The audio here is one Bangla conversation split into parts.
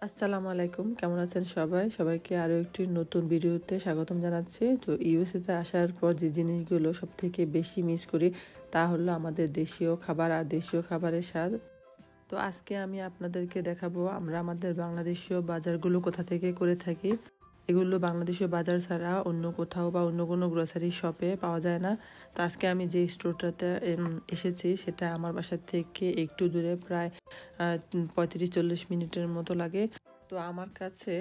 আসসালামু আলাইকুম, কেমন আছেন সবাই? সবাইকে আরও একটি নতুন ভিডিওতে স্বাগতম জানাচ্ছি। তো ইউএসএতে আসার পর যে জিনিসগুলো সবথেকে বেশি মিস করি তা হলো আমাদের দেশীয় খাবার আর দেশীয় খাবারের স্বাদ। তো আজকে আমি আপনাদেরকে দেখাবো আমরা আমাদের বাংলাদেশীয় বাজারগুলো কোথা থেকে করে থাকি। এগুলো বাংলাদেশীয় বাজার ছাড়া অন্য কোথাও বা অন্য কোনো গ্রোসারি শপে পাওয়া যায় না। তো আজকে আমি যে স্টোরটাতে এসেছি সেটা আমার বাসা থেকে একটু দূরে, প্রায় 35-40 মিনিটের মতো লাগে। তো আমার কাছে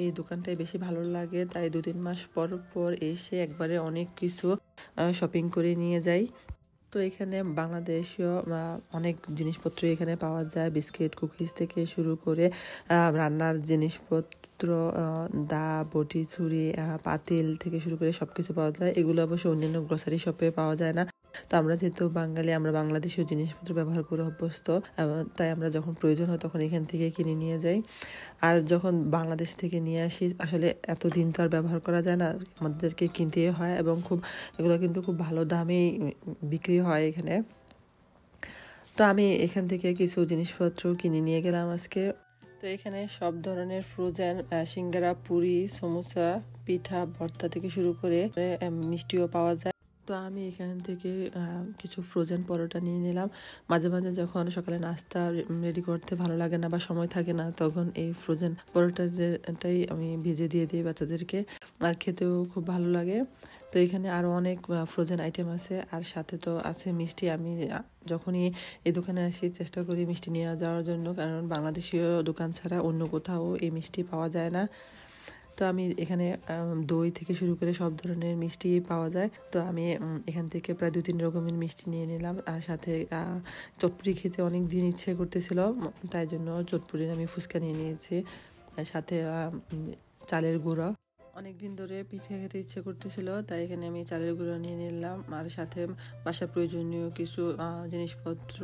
এই দোকানটাই বেশি ভালো লাগে, তাই 2-3 মাস পর পর এসে একবারে অনেক কিছু শপিং করে নিয়ে যাই। তো এখানে বাংলাদেশীয় অনেক জিনিসপত্র এখানে পাওয়া যায়, বিস্কিট কুকিজ থেকে শুরু করে রান্নার জিনিসপত্র, দা বটি ছুরি পাতিল থেকে শুরু করে সবকিছু পাওয়া যায়। এগুলো অবশ্য অন্যান্য গ্রোসারি শপে পাওয়া যায় না। তো আমরা যেহেতু বাঙালি, আমরা বাংলাদেশীয় জিনিসপত্র ব্যবহার করে অভ্যস্ত, তাই আমরা যখন প্রয়োজন হয় তখন এখান থেকে কিনে নিয়ে যাই। আর যখন বাংলাদেশ থেকে নিয়ে আসি আসলে এতদিন তো আর ব্যবহার করা যায় না, আমাদেরকে কিনতেই হয় এবং এগুলো কিন্তু খুব ভালো দামেই বিক্রি হয় এখানে। তো আমি এখান থেকে কিছু জিনিসপত্র কিনে নিয়ে গেলাম আজকে। তো এখানে সব ধরনের ফ্রোজেন সিঙ্গারা, পুরি, সমোসা, পিঠা, ভর্তা থেকে শুরু করে মিষ্টিও পাওয়া যায়। তো আমি এখান থেকে কিছু ফ্রোজেন পরোটা নিয়ে নিলাম। মাঝে মাঝে যখন সকালে নাস্তা রেডি করতে ভালো লাগে না বা সময় থাকে না, তখন এই ফ্রোজেন পরোটাটাই আমি ভেজে দিয়ে দিই বাচ্চাদেরকে, আর খেতেও খুব ভালো লাগে। তো এখানে আরও অনেক ফ্রোজেন আইটেম আছে, আর সাথে তো আছে মিষ্টি। আমি যখনই এই দোকানে আসি চেষ্টা করি মিষ্টি নিয়ে যাওয়ার জন্য, কারণ বাংলাদেশীয় দোকান ছাড়া অন্য কোথাও এই মিষ্টি পাওয়া যায় না। তো আমি এখানে দই থেকে শুরু করে সব ধরনের মিষ্টি পাওয়া যায়। তো আমি এখান থেকে প্রায় 2-3 রকমের মিষ্টি নিয়ে নিলাম, আর সাথে চটপুরি খেতে অনেক দিন ইচ্ছে করতেছিল, তাই জন্য চটপুরির আমি ফুচকা নিয়ে নিয়েছি। সাথে চালের গুঁড়ো, অনেক দিন ধরে পিঠে খেতে ইচ্ছে করতেছিল, তাই এখানে আমি চালের গুঁড়ো নিয়ে নিলাম। আর সাথে বাসা প্রয়োজনীয় কিছু জিনিসপত্র,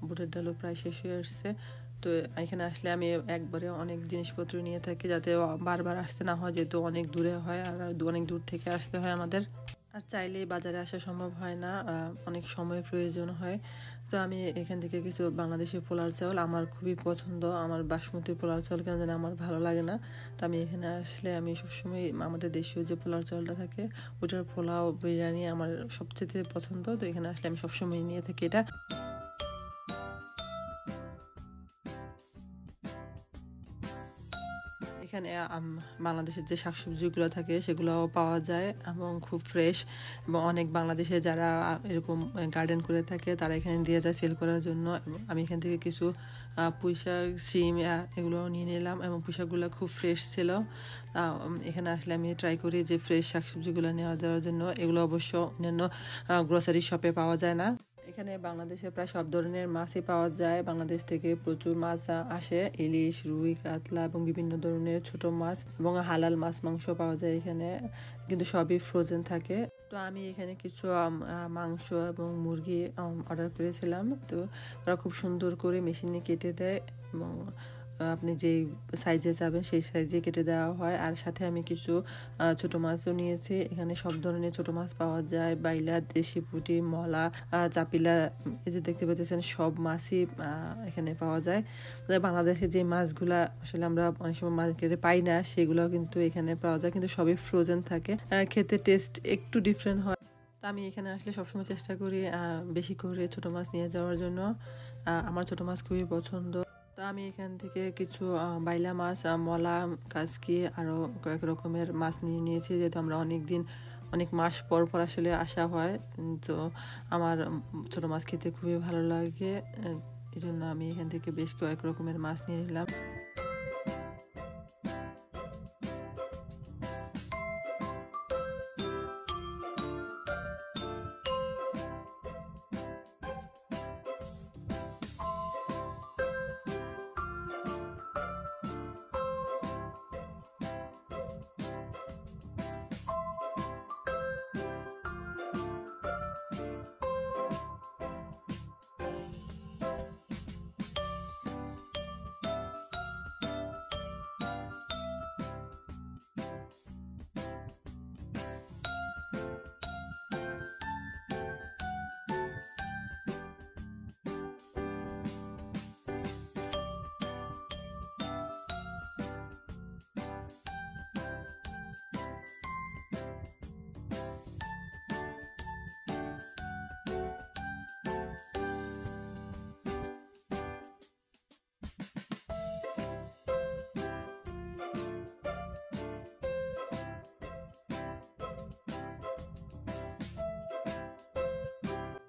বুটের ডালও প্রায় শেষ হয়ে আসছে। তো এখানে আসলে আমি একবারে অনেক জিনিসপত্র নিয়ে থাকি, যাতে বারবার আসতে না হয়, যেহেতু অনেক দূরে হয় আর অনেক দূর থেকে আসতে হয় আমাদের, আর চাইলেই বাজারে আসা সম্ভব হয় না, অনেক সময় প্রয়োজন হয়। তো আমি এখান থেকে কিছু বাংলাদেশি পোলার চাউল, আমার খুবই পছন্দ, আমার বাসমতি পোলার চাউল কেন জানি আমার ভালো লাগে না। তো আমি এখানে আসলে আমি সবসময় আমাদের দেশীয় যে পোলার চাউলটা থাকে ওটার পোলাও বিরিয়ানি আমার সবচেয়ে পছন্দ। তো এখানে আসলে আমি সবসময় নিয়ে থাকি এটা। এখানে বাংলাদেশের যে শাকসবজিগুলো থাকে সেগুলোও পাওয়া যায় এবং খুব ফ্রেশ, এবং অনেক বাংলাদেশে যারা এরকম গার্ডেন করে থাকে তারা এখানে দিয়ে যায় সেল করার জন্য। আমি এখান থেকে কিছু পুঁইশাক, শিম এগুলো নিয়ে নিলাম, এবং পুঁইশাকগুলো খুব ফ্রেশ ছিল। এখানে আসলে আমি ট্রাই করি যে ফ্রেশ শাকসবজিগুলো নেওয়া দেওয়ার জন্য। এগুলো অবশ্য অন্যান্য গ্রোসারি শপে পাওয়া যায় না। এখানে বাংলাদেশে প্রায় সব ধরনের মাছই পাওয়া যায়। বাংলাদেশ থেকে প্রচুর মাছ আসে, ইলিশ, রুই, কাতলা এবং বিভিন্ন ধরনের ছোট মাছ এবং হালাল মাছ মাংস পাওয়া যায় এখানে, কিন্তু সবই ফ্রোজেন থাকে। তো আমি এখানে কিছু মাংস এবং মুরগি অর্ডার করেছিলাম। তো ওরা খুব সুন্দর করে মেশিনে কেটে দেয়, এবং আপনি যেই সাইজে যাবেন সেই সাইজে কেটে দেওয়া হয়। আর সাথে আমি কিছু ছোট মাছও নিয়েছি। এখানে সব ধরনের ছোট মাছ পাওয়া যায়, বাইলা, দেশি পুঁটি, মলা, চাপিলা, এই যে দেখতে পাচ্ছেন সব মাছই এখানে পাওয়া যায়। বাংলাদেশে যে মাছগুলা আসলে আমরা অনেক সময় মার্কেটে পাই না, সেগুলো কিন্তু এখানে পাওয়া যায়, কিন্তু সবই ফ্রোজেন থাকে, খেতে টেস্ট একটু ডিফারেন্ট হয়। তো আমি এখানে আসলে সবসময় চেষ্টা করি বেশি করে ছোট মাছ নিয়ে যাওয়ার জন্য। আমার ছোট মাছ খুবই পছন্দ। তো আমি এখান থেকে কিছু বাইলা মাছ, মলা, কাসকি আরও কয়েক রকমের মাছ নিয়ে নিয়েছি, যেহেতু আমরা অনেক মাস পর পর আসলে আসা হয়। তো আমার ছোট মাছ খেতে খুবই ভালো লাগে, এই জন্য আমি এখান থেকে বেশ কয়েক রকমের মাছ নিয়ে নিলাম।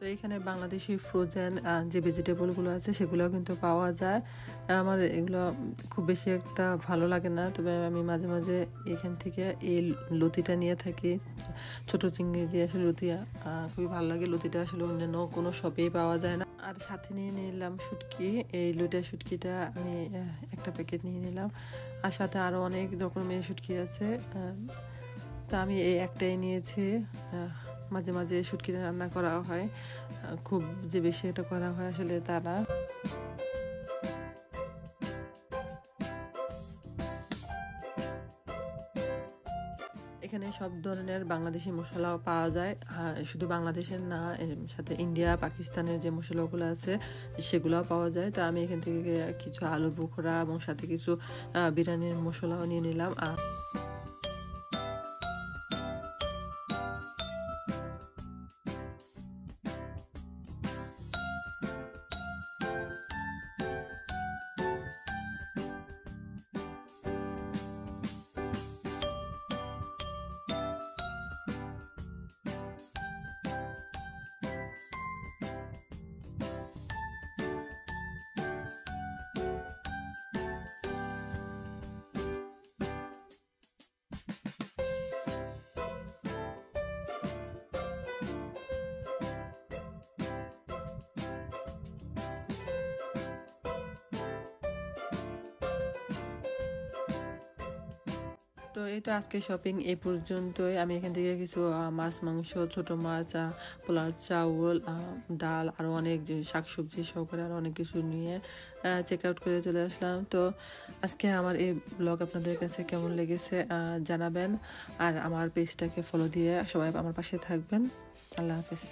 তো এখানে বাংলাদেশি ফ্রোজেন যে ভেজিটেবলগুলো আছে সেগুলোও কিন্তু পাওয়া যায়। আমার এগুলো খুব বেশি একটা ভালো লাগে না, তবে আমি মাঝে মাঝে এখান থেকে এই লতিটা নিয়ে থাকি। ছোট চিংড়ি দিয়ে আসলে লতি খুবই ভালো লাগে। লতিটা আসলে অন্যান্য কোনো শপেই পাওয়া যায় না। আর সাথে নিয়ে নিলাম শুটকি, এই লইটা শুটকিটা আমি একটা প্যাকেট নিয়ে নিলাম। আর সাথে আরও অনেক রকমের শুটকি আছে, তা আমি এই একটাই নিয়েছি। মাঝে মাঝে শুটকি রান্না করা হয়, খুব যে বেশি এটা করা হয় আসলে তা না। এখানে সব ধরনের বাংলাদেশি মশলাও পাওয়া যায়, শুধু বাংলাদেশের না, এর সাথে ইন্ডিয়া পাকিস্তানের যে মশলাগুলো আছে সেগুলোও পাওয়া যায়। তো আমি এখান থেকে কিছু আলু বোখরা এবং সাথে কিছু বিরিয়ানির মশলাও নিয়ে নিলাম। তো এই তো আজকে শপিং এই পর্যন্তই। আমি এখান থেকে কিছু মাছ, মাংস, ছোট মাছ, পোলাও চাউল, ডাল, আরও অনেক যে শাকসবজি সহকারে আরও অনেক কিছু নিয়ে চেক আউট করে চলে আসলাম। তো আজকে আমার এই ব্লগ আপনাদের কাছে কেমন লেগেছে জানাবেন, আর আমার পেজটাকে ফলো দিয়ে সবাই আমার পাশে থাকবেন। আল্লাহ হাফিজ।